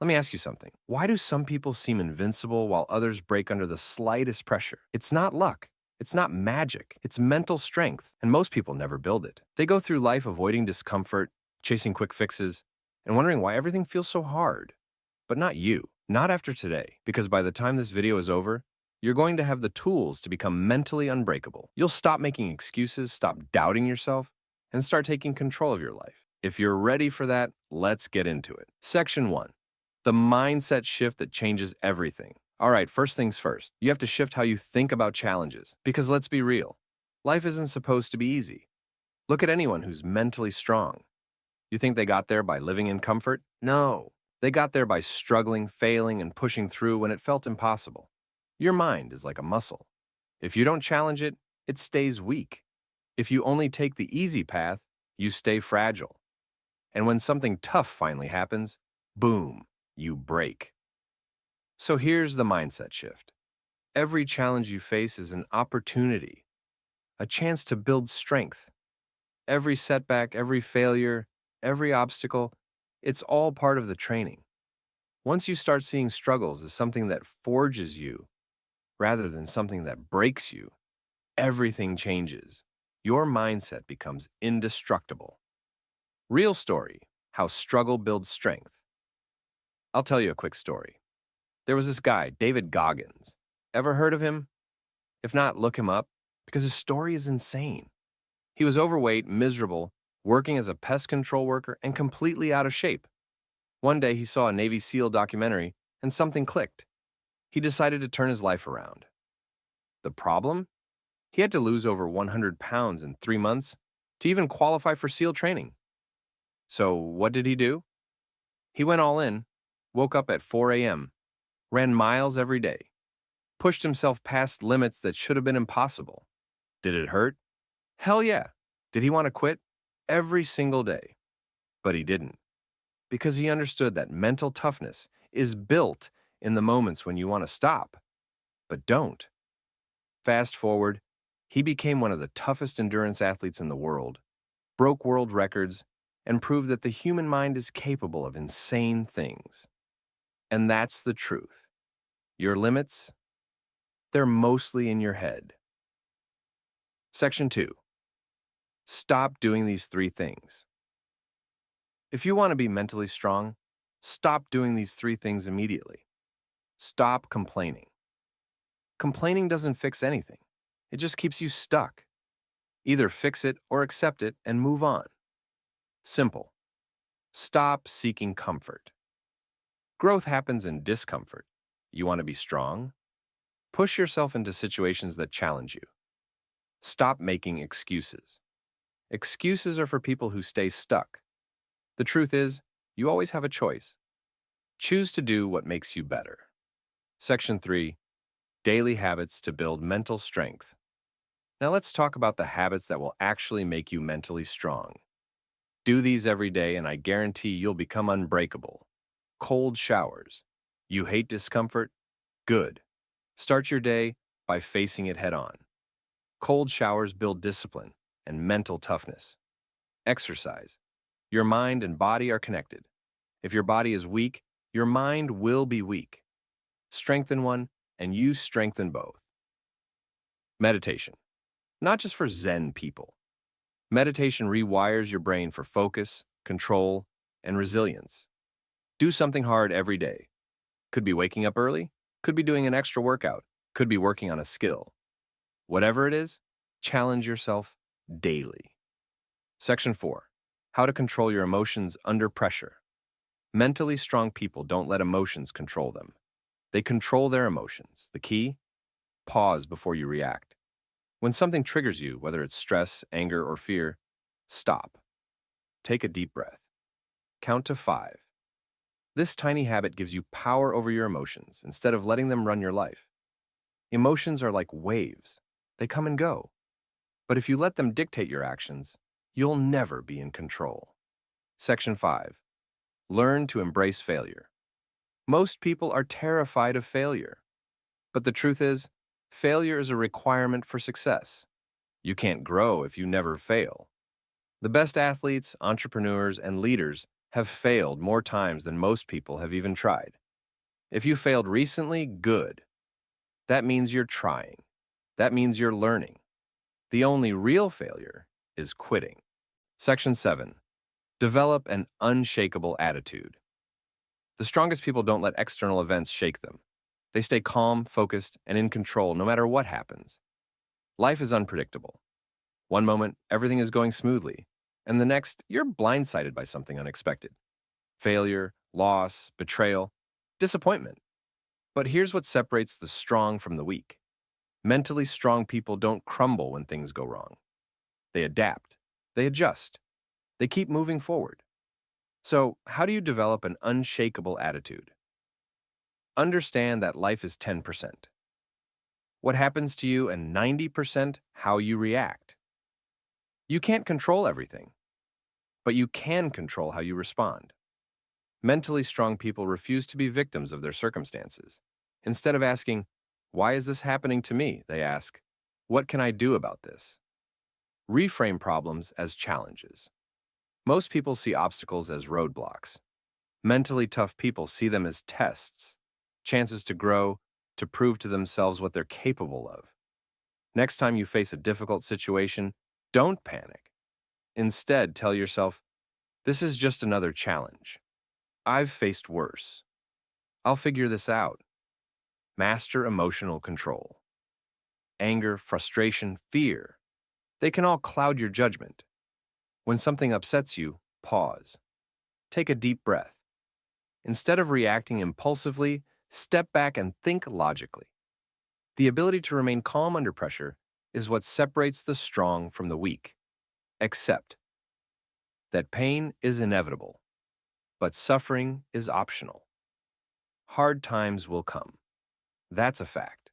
Let me ask you something. Why do some people seem invincible while others break under the slightest pressure? It's not luck. It's not magic. It's mental strength, and most people never build it. They go through life avoiding discomfort, chasing quick fixes, and wondering why everything feels so hard. But not you. Not after today, because by the time this video is over, you're going to have the tools to become mentally unbreakable. You'll stop making excuses, stop doubting yourself, and start taking control of your life. If you're ready for that, let's get into it. Section 1. The mindset shift that changes everything. All right, first things first. You have to shift how you think about challenges. Because let's be real, life isn't supposed to be easy. Look at anyone who's mentally strong. You think they got there by living in comfort? No. They got there by struggling, failing, and pushing through when it felt impossible. Your mind is like a muscle. If you don't challenge it, it stays weak. If you only take the easy path, you stay fragile. And when something tough finally happens, boom, you break. So here's the mindset shift. Every challenge you face is an opportunity, a chance to build strength. Every setback, every failure, every obstacle, it's all part of the training. Once you start seeing struggles as something that forges you rather than something that breaks you, everything changes. Your mindset becomes indestructible. Real story, how struggle builds strength. I'll tell you a quick story. There was this guy, David Goggins. Ever heard of him? If not, look him up, because his story is insane. He was overweight, miserable, working as a pest control worker, and completely out of shape. One day, he saw a Navy SEAL documentary, and something clicked. He decided to turn his life around. The problem? He had to lose over 100 pounds in 3 months to even qualify for SEAL training. So what did he do? He went all in, woke up at 4 a.m., ran miles every day, pushed himself past limits that should have been impossible. Did it hurt? Hell yeah. Did he want to quit? Every single day. But he didn't. Because he understood that mental toughness is built in the moments when you want to stop, but don't. Fast forward, he became one of the toughest endurance athletes in the world, broke world records, and proved that the human mind is capable of insane things. And that's the truth. Your limits, they're mostly in your head. Section 2. Stop doing these 3 things. If you want to be mentally strong, stop doing these 3 things immediately. Stop complaining. Complaining doesn't fix anything. It just keeps you stuck. Either fix it or accept it and move on. Simple. Stop seeking comfort. Growth happens in discomfort. You want to be strong? Push yourself into situations that challenge you. Stop making excuses. Excuses are for people who stay stuck. The truth is, you always have a choice. Choose to do what makes you better. Section 3. Daily habits to build mental strength. Now let's talk about the habits that will actually make you mentally strong. Do these every day and I guarantee you'll become unbreakable. Cold showers. You hate discomfort? Good. Start your day by facing it head on. Cold showers build discipline and mental toughness. Exercise. Your mind and body are connected. If your body is weak, your mind will be weak. Strengthen one, and you strengthen both. Meditation. Not just for Zen people. Meditation rewires your brain for focus, control, and resilience. Do something hard every day. Could be waking up early, could be doing an extra workout, could be working on a skill. Whatever it is, challenge yourself daily. Section 4. How to control your emotions under pressure. Mentally strong people don't let emotions control them. They control their emotions. The key? Pause before you react. When something triggers you, whether it's stress, anger, or fear, stop. Take a deep breath. Count to 5. This tiny habit gives you power over your emotions instead of letting them run your life. Emotions are like waves. They come and go. But if you let them dictate your actions, you'll never be in control. Section 5. Learn to embrace failure. Most people are terrified of failure. But the truth is, failure is a requirement for success. You can't grow if you never fail. The best athletes, entrepreneurs, and leaders have failed more times than most people have even tried. If you failed recently, good. That means you're trying. That means you're learning. The only real failure is quitting. Section 7. Develop an unshakable attitude. The strongest people don't let external events shake them. They stay calm, focused, and in control no matter what happens. Life is unpredictable. One moment, everything is going smoothly, and the next, you're blindsided by something unexpected. Failure, loss, betrayal, disappointment. But here's what separates the strong from the weak. Mentally strong people don't crumble when things go wrong. They adapt. They adjust. They keep moving forward. So, how do you develop an unshakable attitude? Understand that life is 10%. What happens to you, and 90% how you react. You can't control everything, but you can control how you respond. Mentally strong people refuse to be victims of their circumstances. Instead of asking, "Why is this happening to me?" they ask, "What can I do about this?" Reframe problems as challenges. Most people see obstacles as roadblocks. Mentally tough people see them as tests, chances to grow, to prove to themselves what they're capable of. Next time you face a difficult situation, don't panic. Instead, tell yourself, "This is just another challenge. I've faced worse. I'll figure this out." Master emotional control. Anger, frustration, fear. They can all cloud your judgment. When something upsets you, pause. Take a deep breath. Instead of reacting impulsively, step back and think logically. The ability to remain calm under pressure is what separates the strong from the weak. Accept that pain is inevitable, but suffering is optional. Hard times will come. That's a fact.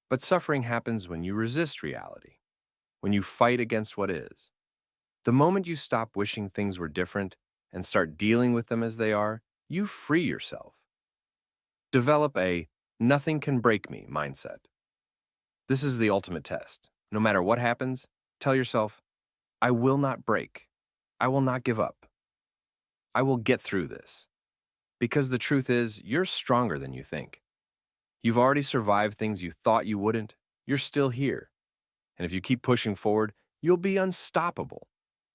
But suffering happens when you resist reality, when you fight against what is. The moment you stop wishing things were different and start dealing with them as they are, you free yourself. Develop a "nothing can break me" mindset. This is the ultimate test. No matter what happens, tell yourself, "I will not break. I will not give up. I will get through this." Because the truth is, you're stronger than you think. You've already survived things you thought you wouldn't. You're still here. And if you keep pushing forward, you'll be unstoppable.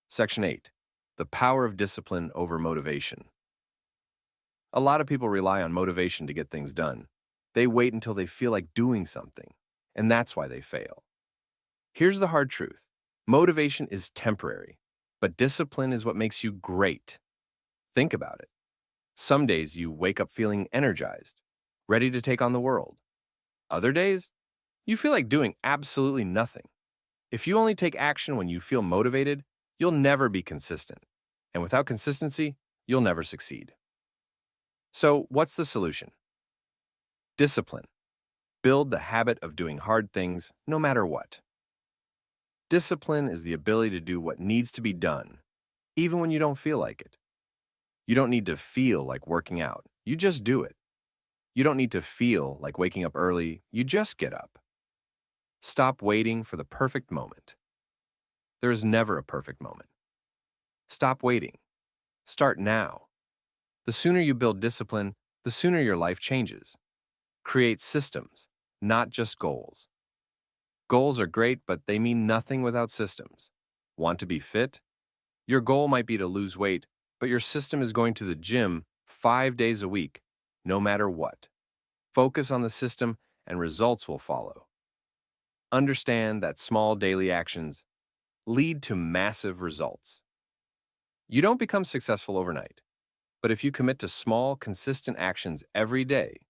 Section 8. The power of discipline over motivation. A lot of people rely on motivation to get things done. They wait until they feel like doing something, and that's why they fail. Here's the hard truth. Motivation is temporary, but discipline is what makes you great. Think about it. Some days you wake up feeling energized, ready to take on the world. Other days, you feel like doing absolutely nothing. If you only take action when you feel motivated, you'll never be consistent. And without consistency, you'll never succeed. So, what's the solution? Discipline. Build the habit of doing hard things no matter what. Discipline is the ability to do what needs to be done, even when you don't feel like it. You don't need to feel like working out. You just do it. You don't need to feel like waking up early. You just get up. Stop waiting for the perfect moment. There is never a perfect moment. Stop waiting. Start now. The sooner you build discipline, the sooner your life changes. Create systems, not just goals. Goals are great, but they mean nothing without systems. Want to be fit? Your goal might be to lose weight, but your system is going to the gym 5 days a week, no matter what. Focus on the system and results will follow. Understand that small daily actions lead to massive results. You don't become successful overnight, but if you commit to small, consistent actions every day,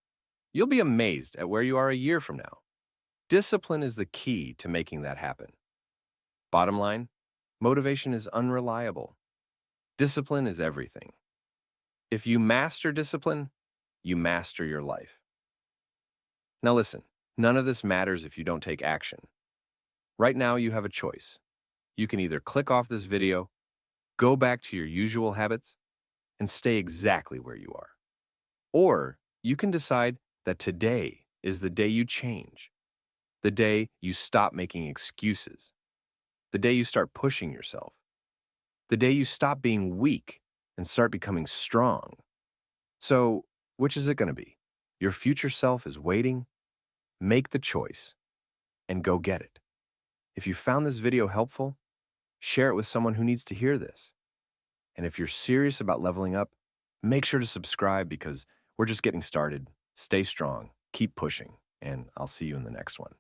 you'll be amazed at where you are a year from now. Discipline is the key to making that happen. Bottom line, motivation is unreliable. Discipline is everything. If you master discipline, you master your life. Now listen, none of this matters if you don't take action. Right now you have a choice. You can either click off this video, go back to your usual habits, and stay exactly where you are. Or you can decide that today is the day you change. The day you stop making excuses. The day you start pushing yourself. The day you stop being weak and start becoming strong. So, which is it going to be? Your future self is waiting. Make the choice and go get it. If you found this video helpful, share it with someone who needs to hear this. And if you're serious about leveling up, make sure to subscribe because we're just getting started. Stay strong, keep pushing, and I'll see you in the next one.